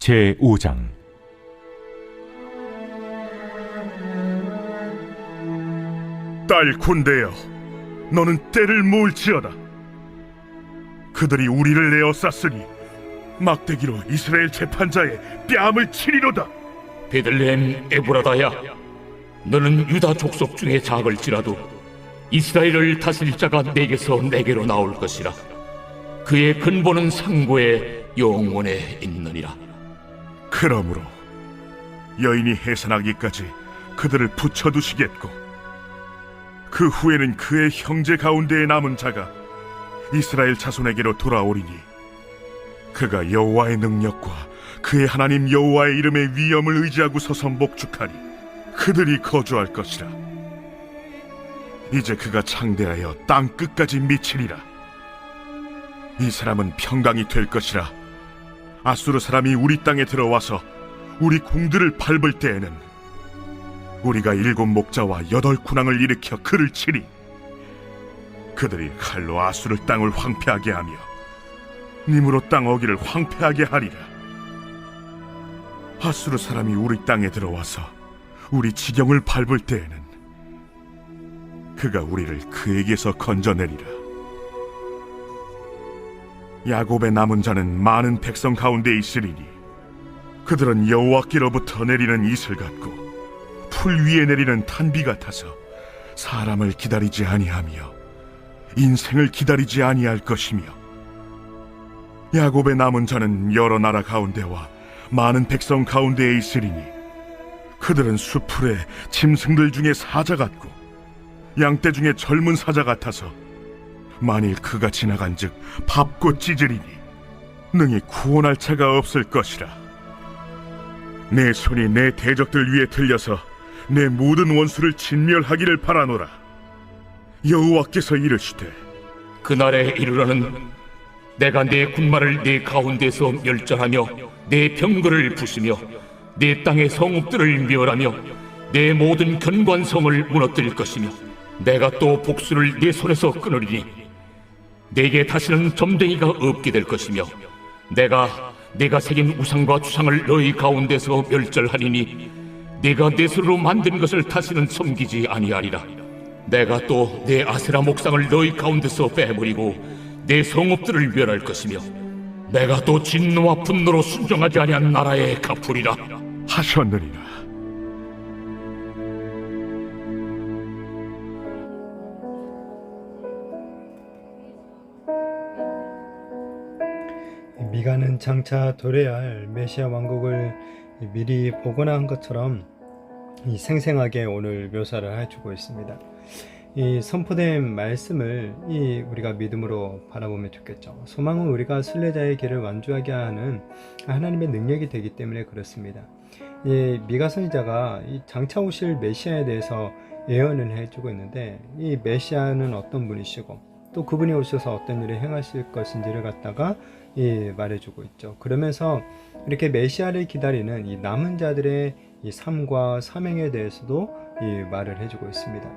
제5장. 딸 군대여, 너는 때를 모을지어다. 그들이 우리를 에워쌌으니 막대기로 이스라엘 재판자의 뺨을 치리로다. 베들레헴 에브라다야, 너는 유다 족속 중에 작을지라도 이스라엘을 다스릴 자가 내게서 내게로 나올 것이라. 그의 근본은 상고에 영원에 있느니라. 그러므로 여인이 해산하기까지 그들을 붙여두시겠고, 그 후에는 그의 형제 가운데에 남은 자가 이스라엘 자손에게로 돌아오리니 그가 여호와의 능력과 그의 하나님 여호와의 이름의 위엄을 의지하고 서서 목축하니 그들이 거주할 것이라. 이제 그가 창대하여 땅 끝까지 미치리라. 이 사람은 평강이 될 것이라. 아수르 사람이 우리 땅에 들어와서 우리 궁들을 밟을 때에는 우리가 7 목자와 8 군왕을 일으켜 그를 치리. 그들이 칼로 아수르 땅을 황폐하게 하며 니므로 땅 어기를 황폐하게 하리라. 아수르 사람이 우리 땅에 들어와서 우리 지경을 밟을 때에는 그가 우리를 그에게서 건져내리라. 야곱의 남은 자는 많은 백성 가운데 있으리니 그들은 여호와께로부터 내리는 이슬 같고 풀 위에 내리는 탄비 같아서 사람을 기다리지 아니하며 인생을 기다리지 아니할 것이며, 야곱의 남은 자는 여러 나라 가운데와 많은 백성 가운데에 있으리니 그들은 수풀의 짐승들 중에 사자 같고 양떼 중에 젊은 사자 같아서 만일 그가 지나간즉 밟고 찢으리니 능히 구원할 자가 없을 것이라. 내 손이 내 대적들 위에 들려서 내 모든 원수를 진멸하기를 바라노라. 여호와께서 이르시되, 그날에 이르러는 내가 내 군마를 네 가운데서 멸절하며 내 병거를 부수며 내 땅의 성읍들을 멸하며 내 모든 견관성을 무너뜨릴 것이며, 내가 또 복수를 네 손에서 끊으리니 내게 다시는 점쟁이가 없게 될 것이며, 내가 새긴 우상과 주상을 너희 가운데서 멸절하리니 내가 내 손으로 만든 것을 다시는 섬기지 아니하리라. 내가 또 내 아세라 목상을 너희 가운데서 빼버리고 내 성읍들을 멸할 것이며, 내가 또 진노와 분노로 순종하지 아니한 나라에 갚으리라 하셨느니라. 미가는 장차 도래야 할 메시아 왕국을 미리 복원한 것처럼 생생하게 오늘 묘사를 해주고 있습니다. 이 선포된 말씀을 우리가 믿음으로 바라보면 좋겠죠. 소망은 우리가 순례자의 길을 완주하게 하는 하나님의 능력이 되기 때문에 그렇습니다. 미가 선지자가 장차 오실 메시아에 대해서 예언을 해주고 있는데, 이 메시아는 어떤 분이시고 또 그분이 오셔서 어떤 일을 행하실 것인지를 갖다가 말해주고 있죠. 그러면서 이렇게 메시아를 기다리는 이 남은 자들의 이 삶과 사명에 대해서도 말을 해주고 있습니다.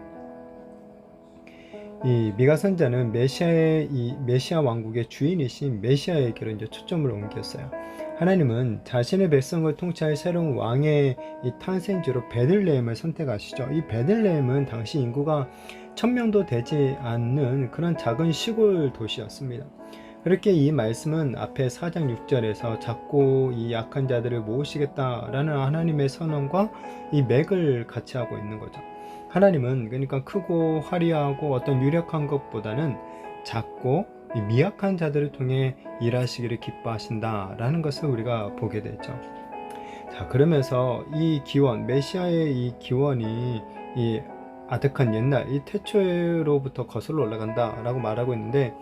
이 미가 선자는 메시아 왕국의 주인이신 메시아에게로 이제 초점을 옮겼어요. 하나님은 자신의 백성을 통치할 새로운 왕의 이 탄생지로 베들레헴을 선택하시죠. 이 베들레헴은 당시 인구가 1000명도 되지 않는 그런 작은 시골 도시였습니다. 그렇게 이 말씀은 앞에 4장 6절에서 작고 이 약한 자들을 모으시겠다라는 하나님의 선언과 이 맥을 같이 하고 있는 거죠. 하나님은 그러니까 크고 화려하고 어떤 유력한 것보다는 작고 이 미약한 자들을 통해 일하시기를 기뻐하신다라는 것을 우리가 보게 되죠. 자, 그러면서 이 기원, 메시아의 이 기원이 이 아득한 옛날, 이 태초로부터 거슬러 올라간다라고 말하고 있는데,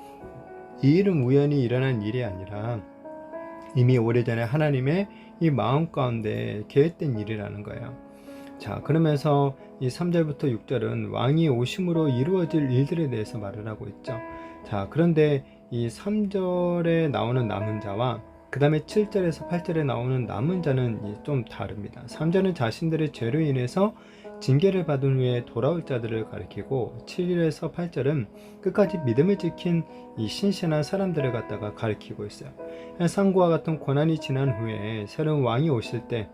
이 일은 우연히 일어난 일이 아니라 이미 오래전에 하나님의 이 마음 가운데 계획된 일이라는 거예요. 자, 그러면서 이 3절부터 6절은 왕이 오심으로 이루어질 일들에 대해서 말을 하고 있죠. 자, 그런데 이 3절에 나오는 남은 자와 그 다음에 7절에서 8절에 나오는 남은 자는 좀 다릅니다. 3절은 자신들의 죄로 인해서 징계를 받은 후에 돌아올 자들을 가리키고 7절에서 8절은 끝까지 믿음을 지킨 이 신실한 사람들을 갖다가 가리키고 있어요. 상고와 같은 고난이 지난 후에 새로운 왕이 오실 때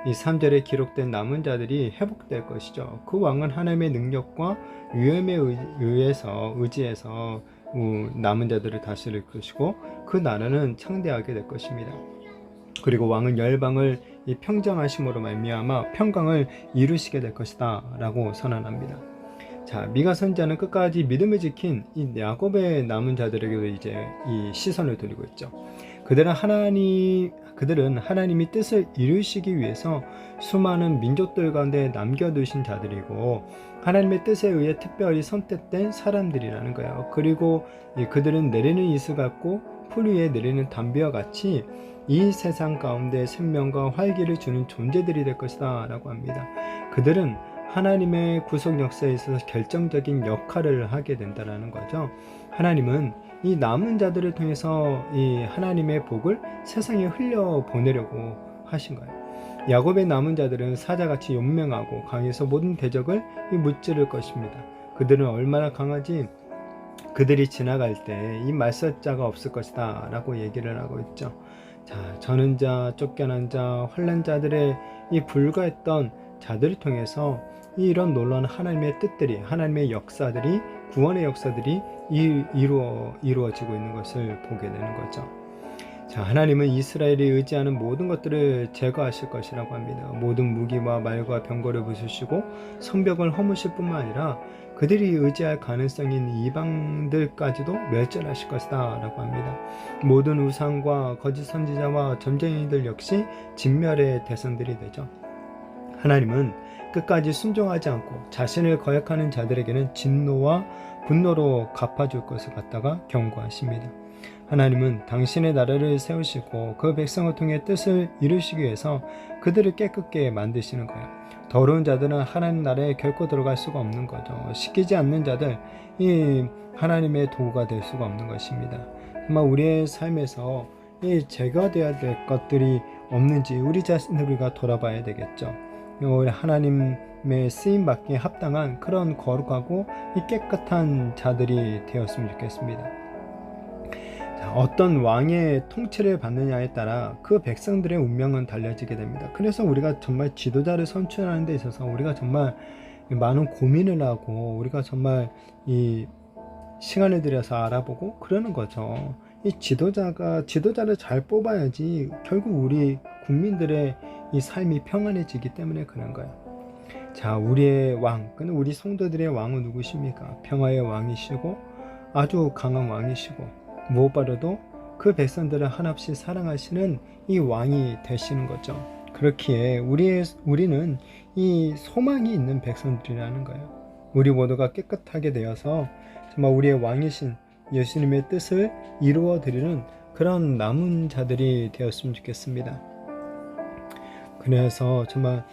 이 3절에 기록된 남은 자들이 회복될 것이죠. 그 왕은 하나님의 능력과 위엄에 의지해서 남은 자들을 다스릴 것이고 그 나라는 창대하게 될 것입니다. 그리고 왕은 열방을 이 평정하심으로 말미암아 평강을 이루시게 될 것이다 라고 선언합니다. 자, 미가 선지자는 끝까지 믿음을 지킨 이 야곱의 남은 자들에게도 이제 이 시선을 돌리고 있죠. 그들은 하나님이 뜻을 이루시기 위해서 수많은 민족들 가운데 남겨두신 자들이고 하나님의 뜻에 의해 특별히 선택된 사람들이라는 거예요. 그리고 그들은 내리는 이슬 같고 풀 위에 내리는 담비와 같이 이 세상 가운데 생명과 활기를 주는 존재들이 될 것이다 라고 합니다. 그들은 하나님의 구속 역사에 있어서 결정적인 역할을 하게 된다는 거죠. 하나님은 이 남은 자들을 통해서 이 하나님의 복을 세상에 흘려보내려고 하신 거예요. 야곱의 남은 자들은 사자같이 용맹하고 강해서 모든 대적을 무찌를 것입니다. 그들은 얼마나 강하지 그들이 지나갈 때 이 말살 자가 없을 것이다 라고 얘기를 하고 있죠. 자, 저는 자, 쫓겨난 자, 환난 자들의 이 불과했던 자들을 통해서 이런 놀라운 하나님의 뜻들이, 하나님의 역사들이, 구원의 역사들이 이루어지고 있는 것을 보게 되는 거죠. 자, 하나님은 이스라엘이 의지하는 모든 것들을 제거하실 것이라고 합니다. 모든 무기와 말과 병거를 부수시고 성벽을 허무실 뿐만 아니라 그들이 의지할 가능성이 있는 이방들까지도 멸절하실 것이다 라고 합니다. 모든 우상과 거짓 선지자와 점쟁이들 역시 진멸의 대상들이 되죠. 하나님은 끝까지 순종하지 않고 자신을 거역하는 자들에게는 진노와 분노로 갚아줄 것을 갖다가 경고하십니다. 하나님은 당신의 나라를 세우시고 그 백성을 통해 뜻을 이루시기 위해서 그들을 깨끗게 만드시는 거예요. 더러운 자들은 하나님 나라에 결코 들어갈 수가 없는 거죠. 시키지 않는 자들, 이 하나님의 도구가 될 수가 없는 것입니다. 정말 우리의 삶에서 이 제거되어야 될 것들이 없는지 우리 자신을 우리가 돌아봐야 되겠죠. 우리 하나님의 쓰임받기에 합당한 그런 거룩하고 이 깨끗한 자들이 되었으면 좋겠습니다. 자, 어떤 왕의 통치를 받느냐에 따라 그 백성들의 운명은 달라지게 됩니다. 그래서 우리가 정말 지도자를 선출하는 데 있어서 우리가 정말 많은 고민을 하고 우리가 정말 이 시간을 들여서 알아보고 그러는 거죠. 이 지도자를 잘 뽑아야지 결국 우리 국민들의 이 삶이 평안해지기 때문에 그런 거예요. 자, 우리의 왕, 근데 우리 성도들의 왕은 누구십니까? 평화의 왕이시고 아주 강한 왕이시고 무엇보다도 그 백성들을 한없이 사랑하시는 이 왕이 되시는 거죠. 그렇기에 우리는 이 소망이 있는 백성들이라는 거예요. 우리 모두가 깨끗하게 되어서 정말 우리의 왕이신 예수님의 뜻을 이루어 드리는 그런 남은 자들이 되었으면 좋겠습니다. 그래서 정말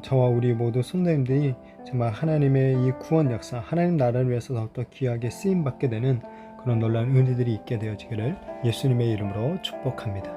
저와 우리 모두 성도님들이 정말 하나님의 이 구원 역사, 하나님 나라를 위해서 더욱더 귀하게 쓰임 받게 되는 그런 놀라운 은혜들이 있게 되어지기를 예수님의 이름으로 축복합니다.